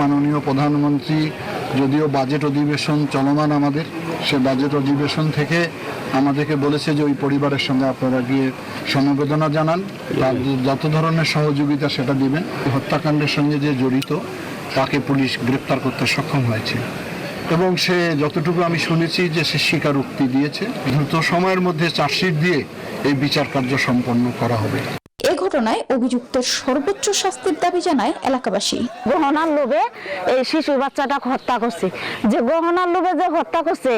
মাননীয় প্রধানমন্ত্রী যদিও বাজেট অধিবেশন চলমান আমাদের, সে বাজেট অধিবেশন থেকে আমাদেরকে বলেছে যে ওই পরিবারের সঙ্গে আপনারা গিয়ে সমবেদনা জানান, তার যত ধরনের সহযোগিতা সেটা দিবেন। হত্যাকাণ্ডের সঙ্গে যে জড়িত তাকে পুলিশ গ্রেপ্তার করতে সক্ষম হয়েছে এবং সে যতটুকু আমি শুনেছি যে সে স্বীকারোক্তি দিয়েছে। দ্রুত সময়ের মধ্যে চার্জশিট দিয়ে এই বিচার কার্য সম্পন্ন করা হবে। এ ঘটনায় অভিযুক্তের সর্বোচ্চ শাস্তির দাবি জানায় এলাকাবাসী। গহনার লোভে এই শিশু বাচ্চাটা হত্যা করছে, যে গহনার লোভে যে হত্যা করছে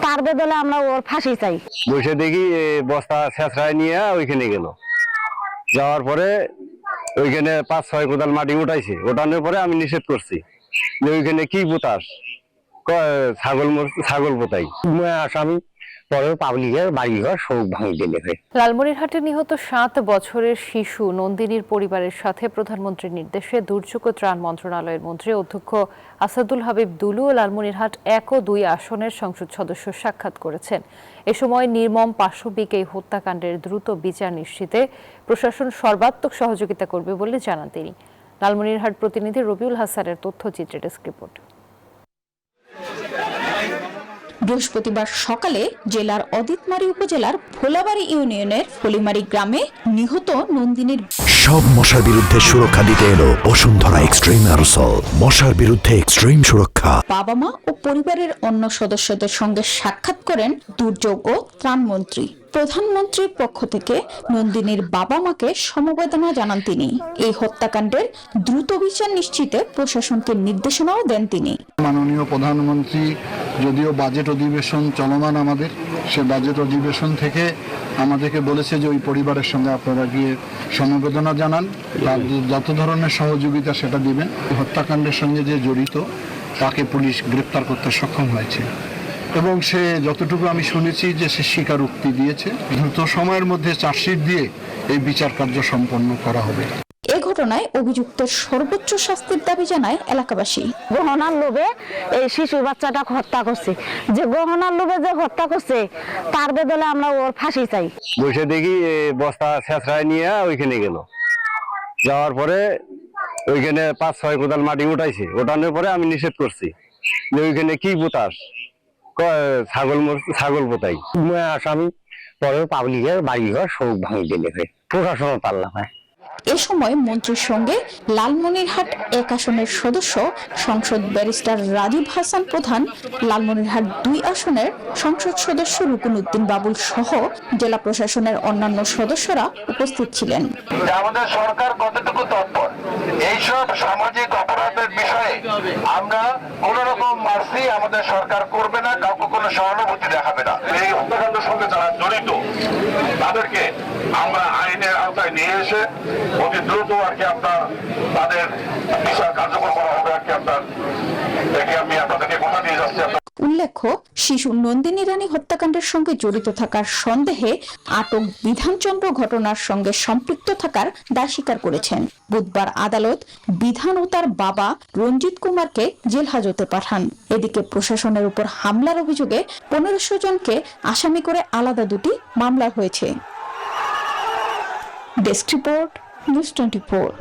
তার বদলে আমরা ওর ফাঁসি চাই। বসে দেখি বস্তা ছেঁচড়ায় নিয়ে ওইখানে গেল, যাওয়ার পরে ওইখানে 5-6 কোদাল মাটি উঠাইছে। ওঠানোর পরে আমি নিষেধ করছি যে ওইখানে কি পোতাস, ছাগল পোতাই। আসামি পরে পাবলিকের বাড়িঘর সব ভাঙি দিলে। লালমনিরহাটে নিহত 7 বছরের শিশু নন্দিনীর পরিবারের সাথে প্রধানমন্ত্রীর নির্দেশে দুর্যোগ ও ত্রাণ মন্ত্রণালয়ের মন্ত্রী অধ্যক্ষ আসাদুল হাবিব দুলু ও লালমনিরহাট 1 ও 2 আসনের সংসদ সদস্য সাক্ষাৎ করেছেন। এ সময় নির্মম পাশবিক এই হত্যাকাণ্ডের দ্রুত বিচার নিশ্চিতে প্রশাসন সর্বাত্মক সহযোগিতা করবে বলে জানান তিনি। লালমনিরহাট প্রতিনিধি রবিউল হাসানের তথ্যচিত্রে ডেস্ক রিপোর্ট। বৃহস্পতিবার সকালে জেলার অদিতমারী উপজেলার ভোলাবাড়ি ইউনিয়নের ফলিমারি গ্রামে নিহত নন্দিনীর সব মশার বিরুদ্ধে সুরক্ষা দিতে এলো বসুন্ধরা এক্সট্রিম অ্যারোসল। মশার বিরুদ্ধে এক্সট্রিম সুরক্ষা। বাবা মা ও পরিবারের অন্য সদস্যদের সঙ্গে সাক্ষাৎ করেন দুর্যোগ ও ত্রাণ মন্ত্রী। প্রধানমন্ত্রীর পক্ষ থেকে নন্দিনীর বাবা মাকে সমবেদনা জানান তিনি। এই হত্যাকাণ্ডের দ্রুত বিচার নিশ্চিতে প্রশাসনকে নির্দেশনাও দেন তিনি। মাননীয় প্রধানমন্ত্রী যদিও বাজেট অধিবেশন চলমান আমাদের, সে বাজেট অধিবেশন থেকে আমাদেরকে বলেছে যে ওই পরিবারের সঙ্গে আপনারা গিয়ে সমবেদনা জানান, তার যত ধরনের সহযোগিতা সেটা দিবেন। হত্যাকাণ্ডের সঙ্গে যে জড়িত তাকে পুলিশ গ্রেপ্তার করতে সক্ষম হয়েছে এবং সে যতটুকু আমি শুনেছি যে সে স্বীকারোক্তি দিয়েছে। দ্রুত সময়ের মধ্যে চার্জশিট দিয়ে এই বিচার কার্য সম্পন্ন করা হবে। এ ঘটনায় অভিযুক্তের সর্বোচ্চ শাস্তির দাবি জানায় এলাকাবাসী। গহনার লোভে এই শিশু বাচ্চাটা হত্যা করছে, যে গহনার লোভে যে হত্যা করছে তার বদলে আমরা ওর ফাঁসি চাই। বসে দেখি বস্তা ছেঁচড়ায় নিয়ে ওইখানে গেল, যাওয়ার পরে ওইখানে 5-6 কোদাল মাটি উঠাইছে। ওঠানোর পরে আমি নিষেধ করছি যে ওইখানে কি পোতাস, ছাগল পোতাই। আসামি পরে পাবলিকের বাড়িঘর সব ভাঙি দিলে। প্রশাসন পাল্লা হয়। এ সময় মন্ত্রীর সঙ্গে লালমনিরহাট 1 আসনের সদস্য সংসদ ব্যারিস্টার রাজীব হাসান প্রধান, লালমনিরহাট 2 আসনের সংসদ সদস্য রুকুন উদ্দিন বাবুল সহ জেলা প্রশাসনের অন্যান্য সদস্যরা উপস্থিত ছিলেন। আমাদের সরকার কতটুকু তৎপর এইসব সামাজিক অপরাধের বিষয়ে আমরা কোন রকম মার্সি আমাদের সরকার করবে না, কাউকে কোনো সহানুভূতি দেখাবে না। এই হত্যাকাণ্ডের সঙ্গে যারা জড়িত তাদেরকে আমরা আইনের আওতায় নিয়ে এসে অতি দ্রুত আপনার তাদের বিচার কার্যকর করা হবে। আমি আপনাদেরকে কথা দিয়ে যাচ্ছি। উল্লেখ্য, শিশু নন্দিনী রানী হত্যাকাণ্ডের সঙ্গে জড়িত থাকার সন্দেহে আটক বিধানচন্দ্র ঘটনার সঙ্গে সম্পৃক্ত থাকার দায় স্বীকার করেছেন। বুধবার আদালত বিধান ও তার বাবা রঞ্জিত কুমারকে জেল হাজতে পাঠান। এদিকে প্রশাসনের উপর হামলার অভিযোগে 1500 জনকে আসামি করে আলাদা 2টি মামলা হয়েছে। Desk report, news 24।